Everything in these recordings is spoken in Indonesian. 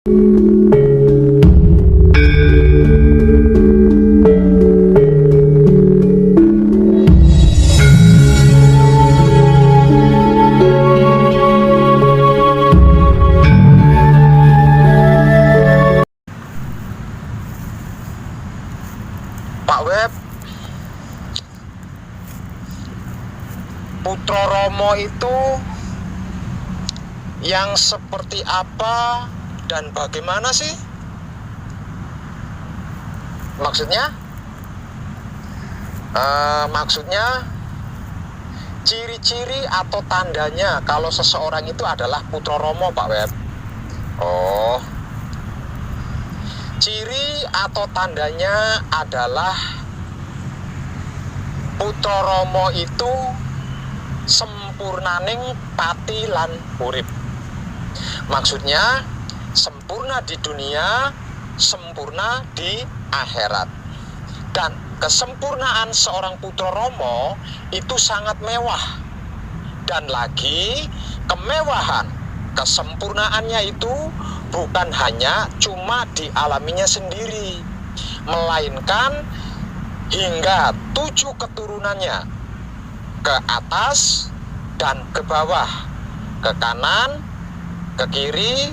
Pak Web, Putra Romo itu yang seperti apa dan bagaimana sih? Maksudnya? Maksudnya ciri-ciri atau tandanya kalau seseorang itu adalah Putra Romo, Pak Web. Oh, ciri atau tandanya adalah Putra Romo itu sempurnaning pati lan urip. Maksudnya sempurna di dunia, sempurna di akhirat. Dan kesempurnaan seorang Putra Romo itu sangat mewah. Dan lagi kemewahan, kesempurnaannya itu bukan hanya cuma dialaminya sendiri, melainkan hingga 7 keturunannya, ke atas dan ke bawah, ke kanan, ke kiri,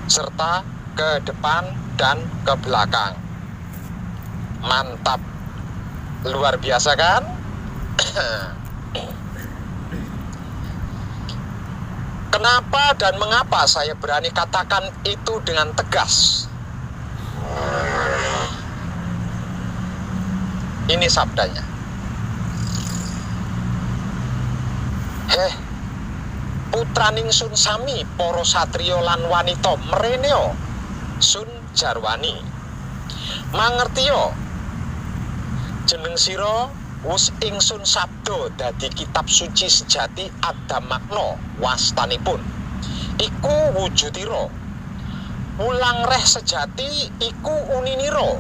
serta ke depan dan ke belakang. Mantap, luar biasa kan? Kenapa dan mengapa saya berani katakan itu dengan tegas? Ini sabdanya. Putraning sun sami para satriya lan wanita mreneo sun jarwani. Mangertiya jeneng sira wus ingsun sabda dadi kitab suci sejati ada makna wastanipun. Iku wujudira. Wulang reh sejati iku uninira.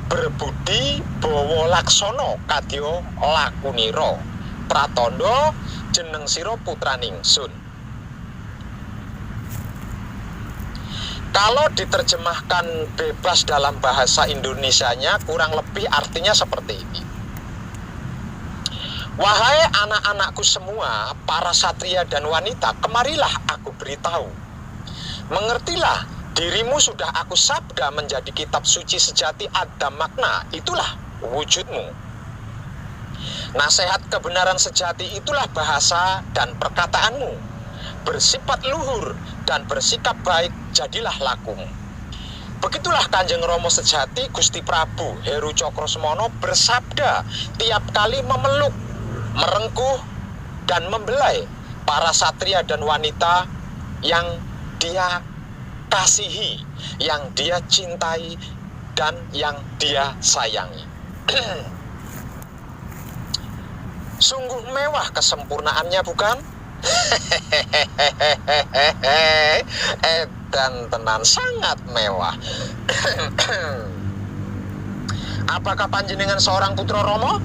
Berbudi bawa laksana kadya lakunira. Pratandha jeneng sira putraning sun. Kalau diterjemahkan bebas dalam bahasa Indonesianya, kurang lebih artinya seperti ini. Wahai anak-anakku semua, para satria dan wanita, kemarilah aku beritahu. Mengertilah, dirimu sudah aku sabda menjadi kitab suci sejati ada makna, itulah wujudmu. Nasihat kebenaran sejati itulah bahasa dan perkataanmu. Bersifat luhur dan bersikap baik jadilah lakumu. Begitulah Kanjeng Rama sejati Gusti Prabu Heru Cokrosemono bersabda tiap kali memeluk, merengkuh dan membelai para satria dan wanita yang dia kasihi, yang dia cintai dan yang dia sayangi. Sungguh mewah kesempurnaannya, bukan? Dan tenan sangat mewah. Apakah panjenengan seorang Putra Romo?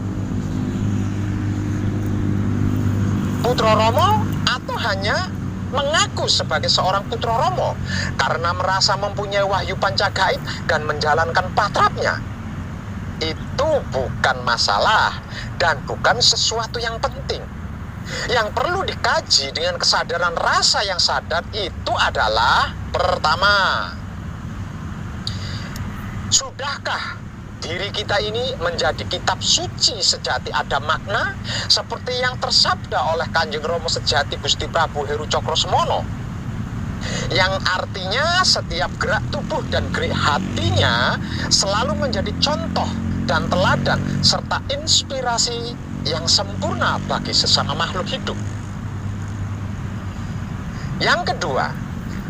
Putra Romo atau hanya mengaku sebagai seorang Putra Romo karena merasa mempunyai wahyu pancagaib dan menjalankan patrapnya? Itu bukan masalah dan bukan sesuatu yang penting. Yang perlu dikaji dengan kesadaran rasa yang sadar itu adalah pertama, sudahkah diri kita ini menjadi kitab suci sejati ada makna seperti yang tersabda oleh Kanjeng Rama sejati Gusti Prabu Heru Cokrosemono, yang artinya setiap gerak tubuh dan gerak hatinya selalu menjadi contoh dan teladan serta inspirasi yang sempurna bagi sesama makhluk hidup. Yang kedua,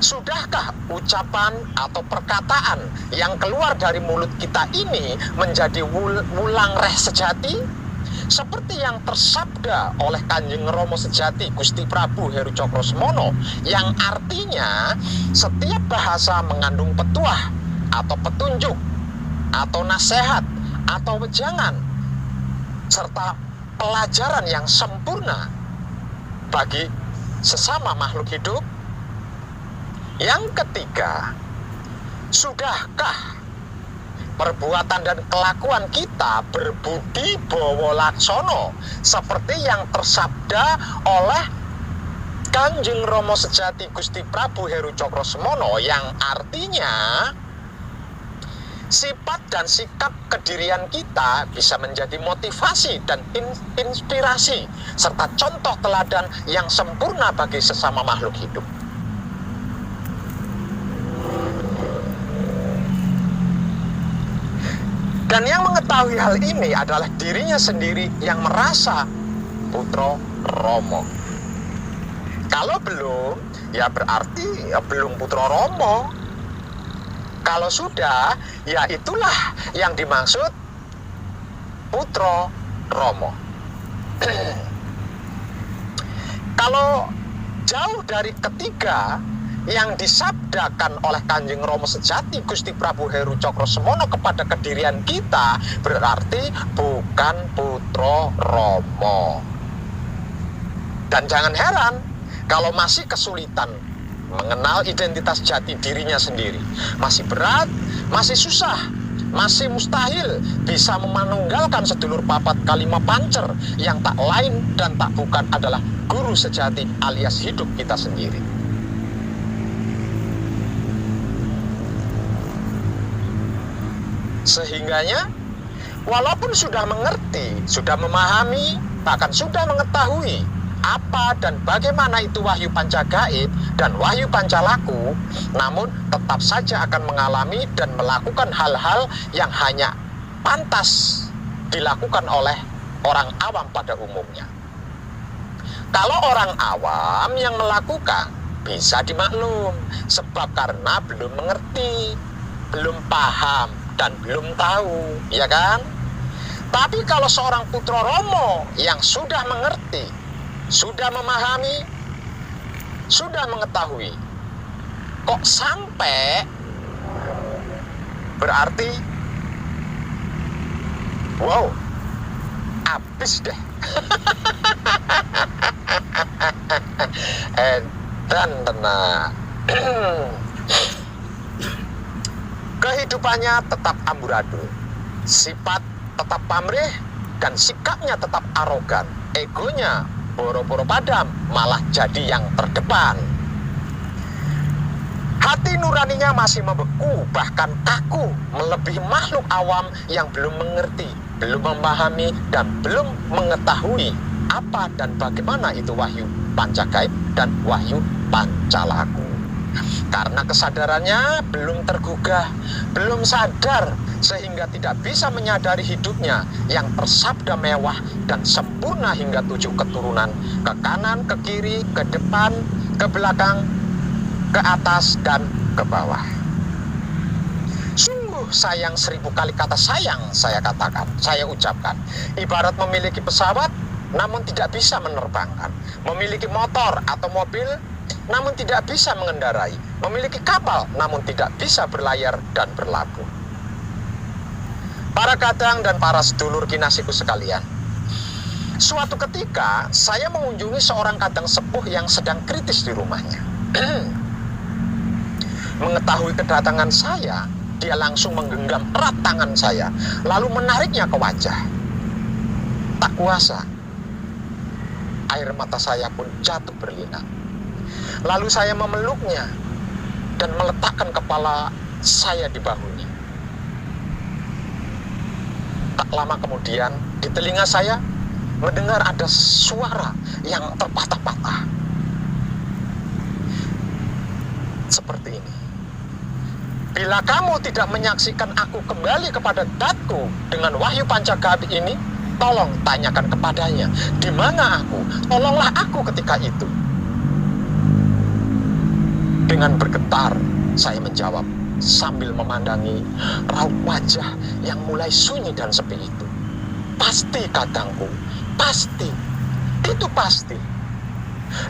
sudahkah ucapan atau perkataan yang keluar dari mulut kita ini menjadi wulang reh sejati seperti yang tersabda oleh Kanjeng Rama sejati Gusti Prabu Heru Cokrosemono, yang artinya setiap bahasa mengandung petuah atau petunjuk atau nasihat atau wejangan serta pelajaran yang sempurna bagi sesama makhluk hidup. Yang ketiga, Sudahkah perbuatan dan kelakuan kita berbudi bawa laksono seperti yang tersabda oleh Kanjeng Rama Sejati Gusti Prabu Heru Cokrosemono, yang artinya sifat dan sikap kedirian kita bisa menjadi motivasi dan inspirasi serta contoh teladan yang sempurna bagi sesama makhluk hidup. Dan yang mengetahui hal ini adalah dirinya sendiri yang merasa putra Rama. Kalau belum, ya berarti ya belum putra Rama. Kalau sudah, ya itulah yang dimaksud putra Rama. Kalau jauh dari ketiga yang disabdakan oleh Kanjeng Rama Sejati Gusti Prabu Heru Cokrosemono kepada kedirian kita, berarti bukan putra Rama. Dan jangan heran kalau masih kesulitan mengenal identitas jati dirinya sendiri, masih berat, masih susah, masih mustahil bisa memanunggalkan sedulur papat kalima pancer yang tak lain dan tak bukan adalah guru sejati alias hidup kita sendiri. Sehingganya, walaupun sudah mengerti, sudah memahami, bahkan sudah mengetahui apa dan bagaimana itu wahyu pancagaib dan wahyu pancalaku, namun tetap saja akan mengalami dan melakukan hal-hal yang hanya pantas dilakukan oleh orang awam pada umumnya. Kalau orang awam yang melakukan, bisa dimaklum, sebab karena belum mengerti, belum paham, dan belum tahu, ya kan? Tapi kalau seorang putra Rama yang sudah mengerti, sudah memahami, sudah mengetahui, kok sampai, berarti wow, habis deh. Dan tenang. Kehidupannya tetap amburadul, sifat tetap pamrih, dan sikapnya tetap arogan. Egonya boro-boro padam, malah jadi yang terdepan. Hati nuraninya masih membeku, bahkan kaku, melebihi makhluk awam yang belum mengerti, belum memahami, dan belum mengetahui apa dan bagaimana itu wahyu pancagaib dan wahyu pancalaku. Karena kesadarannya belum tergugah, belum sadar, sehingga tidak bisa menyadari hidupnya yang tersabda mewah dan sempurna hingga 7 keturunan, ke kanan, ke kiri, ke depan, ke belakang, ke atas, dan ke bawah. Sungguh sayang 1000 kali kata sayang saya katakan, saya ucapkan. Ibarat memiliki pesawat namun tidak bisa menerbangkan, memiliki motor atau mobil namun tidak bisa mengendarai, memiliki kapal namun tidak bisa berlayar dan berlabuh. Para kadang dan para sedulur kinasiku sekalian, suatu ketika saya mengunjungi seorang kadang sepuh yang sedang kritis di rumahnya. Mengetahui kedatangan saya, dia langsung menggenggam erat tangan saya, lalu menariknya ke wajah. Tak kuasa, air mata saya pun jatuh berlinang. Lalu saya memeluknya dan meletakkan kepala saya di bahunya. Tak lama kemudian, di telinga saya mendengar ada suara yang terpatah-patah. Seperti ini. Bila kamu tidak menyaksikan aku kembali kepada datku dengan wahyu pancagaib ini, tolong tanyakan kepadanya, di mana aku? Tolonglah aku ketika itu. Dengan bergetar, saya menjawab sambil memandangi raut wajah yang mulai sunyi dan sepi itu. Pasti kadangku, pasti, itu pasti.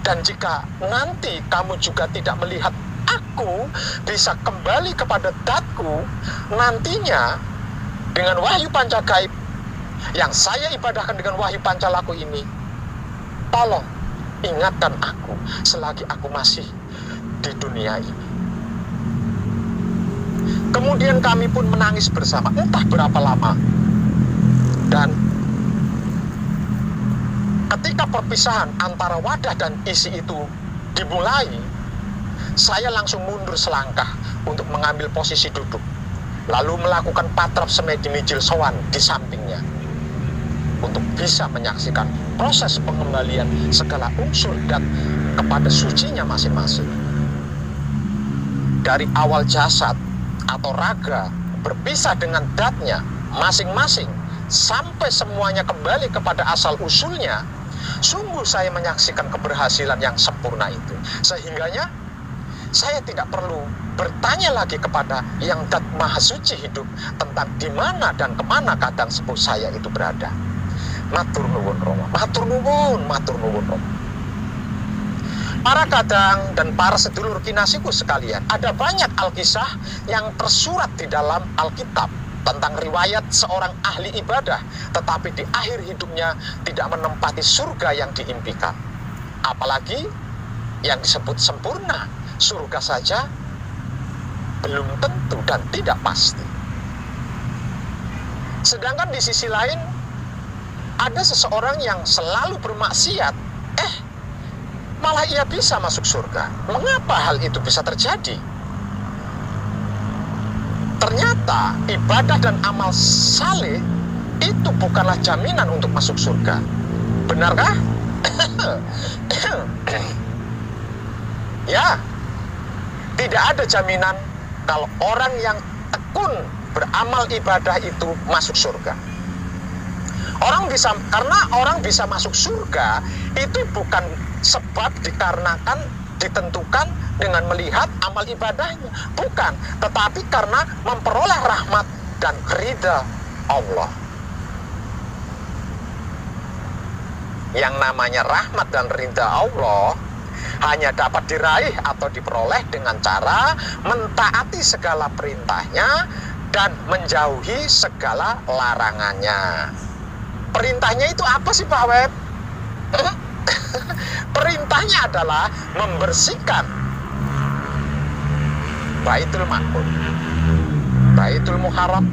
Dan jika nanti kamu juga tidak melihat aku bisa kembali kepada datku, nantinya dengan wahyu pancagaib yang saya ibadahkan dengan wahyu pancalaku ini, tolong ingatkan aku selagi aku masih di dunia ini. Kemudian kami pun menangis bersama entah berapa lama. Dan ketika perpisahan antara wadah dan isi itu dimulai, saya langsung mundur selangkah untuk mengambil posisi duduk, lalu melakukan patrap semedi mijil sowan di sampingnya untuk bisa menyaksikan proses pengembalian segala unsur dan kepada sucinya masing-masing. Dari awal jasad atau raga berpisah dengan datnya masing-masing sampai semuanya kembali kepada asal usulnya, sungguh saya menyaksikan keberhasilan yang sempurna itu. Sehingganya saya tidak perlu bertanya lagi kepada yang Dat Maha Suci hidup tentang di mana dan kemana kadang sepuh saya itu berada. Matur nuwun Rama, matur nuwun, matur nuwun Rama. Para kadang dan para sedulur kinasiku sekalian, ada banyak alkisah yang tersurat di dalam Alkitab tentang riwayat seorang ahli ibadah, tetapi di akhir hidupnya tidak menempati surga yang diimpikan. Apalagi yang disebut sempurna, surga saja belum tentu dan tidak pasti. Sedangkan di sisi lain, ada seseorang yang selalu bermaksiat, malah ia bisa masuk surga. Mengapa hal itu bisa terjadi? Ternyata ibadah dan amal saleh itu bukanlah jaminan untuk masuk surga. Benarkah? Ya, tidak ada jaminan kalau orang yang tekun beramal ibadah itu masuk surga. Karena orang bisa masuk surga itu bukan sebab dikarenakan ditentukan dengan melihat amal ibadahnya, bukan, tetapi karena memperoleh rahmat dan ridha Allah. Yang namanya rahmat dan ridha Allah hanya dapat diraih atau diperoleh dengan cara mentaati segala perintahnya dan menjauhi segala larangannya. Perintahnya itu apa sih Pak Web? Perintahnya adalah membersihkan Baitul Ma'mur, Baitul Muharram,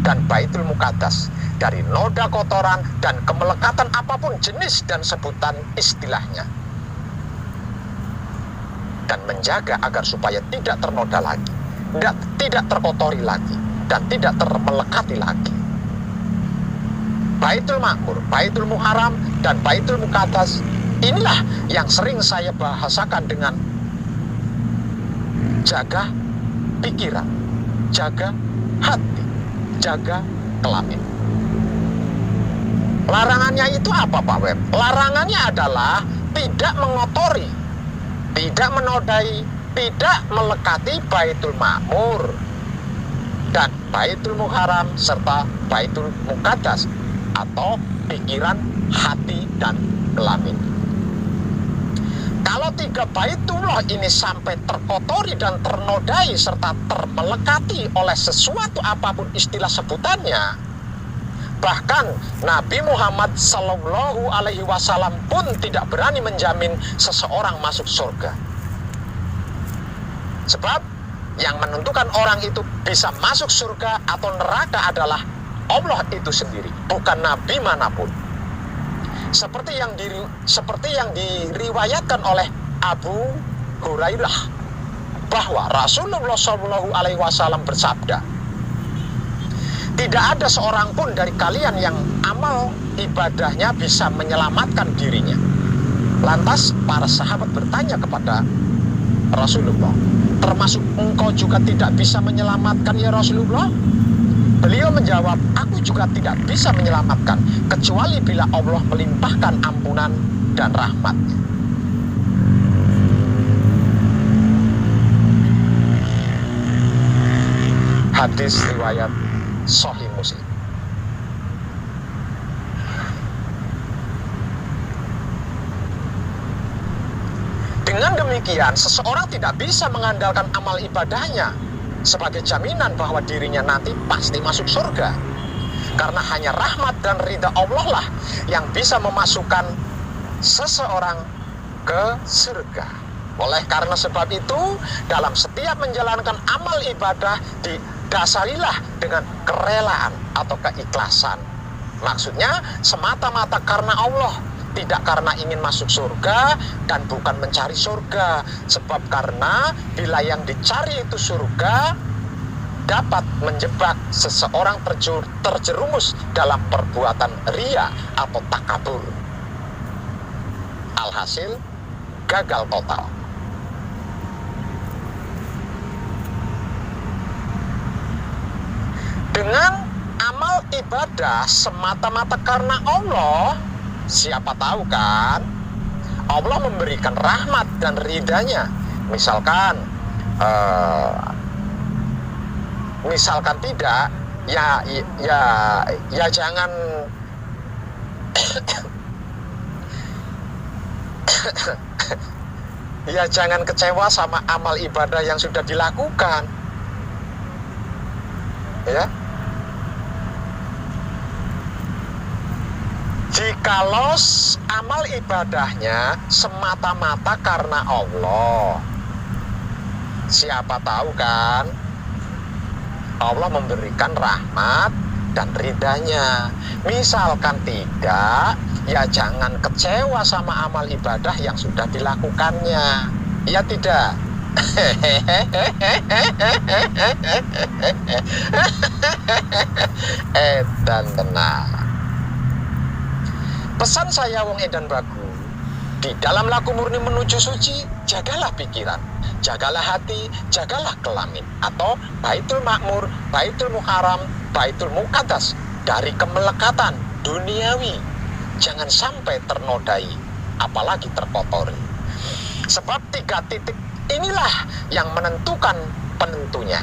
dan Baitul Muqaddas dari noda kotoran dan kemelekatan apapun jenis dan sebutan istilahnya, dan menjaga agar supaya tidak ternoda lagi, tidak terkotori lagi, dan tidak termelekati lagi. Baitul Ma'mur, Baitul Muharram, dan Baitul Muqaddas, inilah yang sering saya bahasakan dengan jaga pikiran, jaga hati, jaga kelamin. Larangannya itu apa Pak Web? Larangannya adalah tidak mengotori, tidak menodai, tidak melekati Baitul Ma'mur dan Baitul Muharram serta Baitul Muqaddas atau pikiran, hati, dan kelamin. Kalau tiga baitullah ini sampai terkotori dan ternodai serta termelekati oleh sesuatu apapun istilah sebutannya, bahkan Nabi Muhammad Sallallahu Alaihi Wasallam pun tidak berani menjamin seseorang masuk surga. Sebab yang menentukan orang itu bisa masuk surga atau neraka adalah Allah itu sendiri, bukan nabi manapun. Seperti yang diriwayatkan oleh Abu Hurairah bahwa Rasulullah Shallallahu Alaihi Wasallam bersabda, tidak ada seorang pun dari kalian yang amal ibadahnya bisa menyelamatkan dirinya. Lantas para sahabat bertanya kepada Rasulullah, termasuk engkau juga tidak bisa menyelamatkan ya Rasulullah? Beliau menjawab, aku juga tidak bisa menyelamatkan kecuali bila Allah melimpahkan ampunan dan rahmat-Nya. Hadis riwayat Sahih Muslim. Dengan demikian, seseorang tidak bisa mengandalkan amal ibadahnya sebagai jaminan bahwa dirinya nanti pasti masuk surga. Karena hanya rahmat dan ridha Allah lah yang bisa memasukkan seseorang ke surga. Oleh karena sebab itu, dalam setiap menjalankan amal ibadah dasarilah dengan kerelaan atau keikhlasan. Maksudnya semata-mata karena Allah, tidak karena ingin masuk surga dan bukan mencari surga. Sebab karena bila yang dicari itu surga, dapat menjebak seseorang terjerumus dalam perbuatan ria atau takabur. Alhasil gagal total. Dengan amal ibadah semata-mata karena Allah, siapa tahu kan Allah memberikan rahmat dan ridhanya. Misalkan tidak, ya jangan ya jangan kecewa sama amal ibadah yang sudah dilakukan, ya. Jikalau amal ibadahnya semata-mata karena Allah, siapa tahu kan Allah memberikan rahmat dan ridhanya. Misalkan tidak, ya jangan kecewa sama amal ibadah yang sudah dilakukannya. Ya tidak. Edan tenang. Pesan saya wong edan bagu, di dalam laku murni menuju suci, jagalah pikiran, jagalah hati, jagalah kelamin, atau Baitul Makmur, Baitul Muharram, Baitul Muqaddas dari kemelekatan duniawi. Jangan sampai ternodai, apalagi terkotori. Sebab 3 titik inilah yang menentukan penentunya.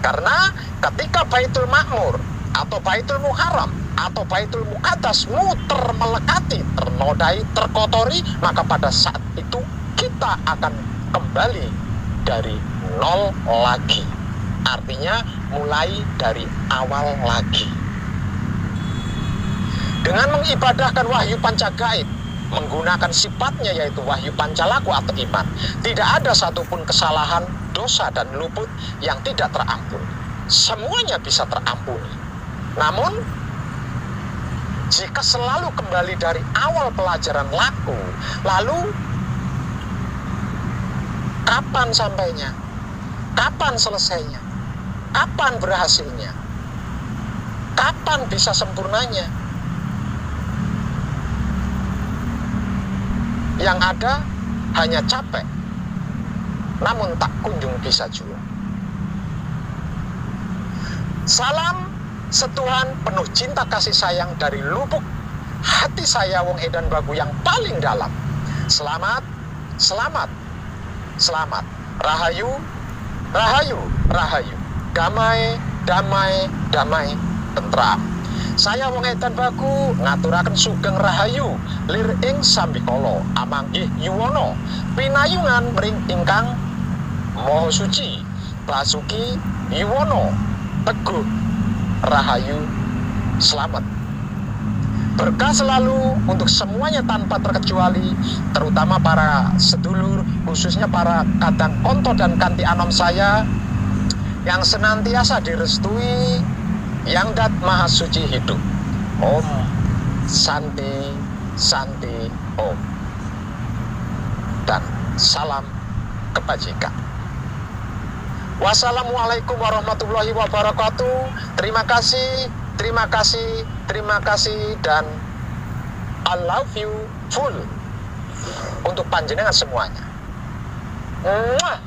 Karena ketika Baitul Makmur atau Baitul Muharram atau Baitul Muqaddas muter melekati, ternodai, terkotori, maka pada saat itu kita akan kembali dari nol lagi. Artinya mulai dari awal lagi. Dengan mengibadahkan wahyu pancagaib, menggunakan sifatnya yaitu wahyu pancalaku atau iman, tidak ada satupun kesalahan, dosa dan luput yang tidak terampuni. Semuanya bisa terampuni. Namun jika selalu kembali dari awal pelajaran laku, lalu kapan sampainya? Kapan selesainya? Kapan berhasilnya? Kapan bisa sempurnanya? Yang ada hanya capek, namun tak kunjung bisa juga. Salam setuhan penuh cinta kasih sayang dari lubuk hati saya wong edan bagu yang paling dalam. Selamat, selamat, selamat. Rahayu, rahayu, rahayu. Damai, damai, damai, tentram. Saya wong edan bagu ngaturaken sugeng rahayu lir ing sambikala amanggih yuwana pinayungan mring ingkang maha suci Basuki Yuwono Teguh Rahayu selamat. Berkah selalu untuk semuanya tanpa terkecuali, terutama para sedulur, khususnya para kadang konto dan kanti anom saya yang senantiasa direstui Yang Dat Maha Suci hidup. Om Santi Santi Om. Dan salam kebajikan. Wassalamualaikum warahmatullahi wabarakatuh. Terima kasih, terima kasih, terima kasih, dan I love you full untuk panjenengan semuanya. Mwah.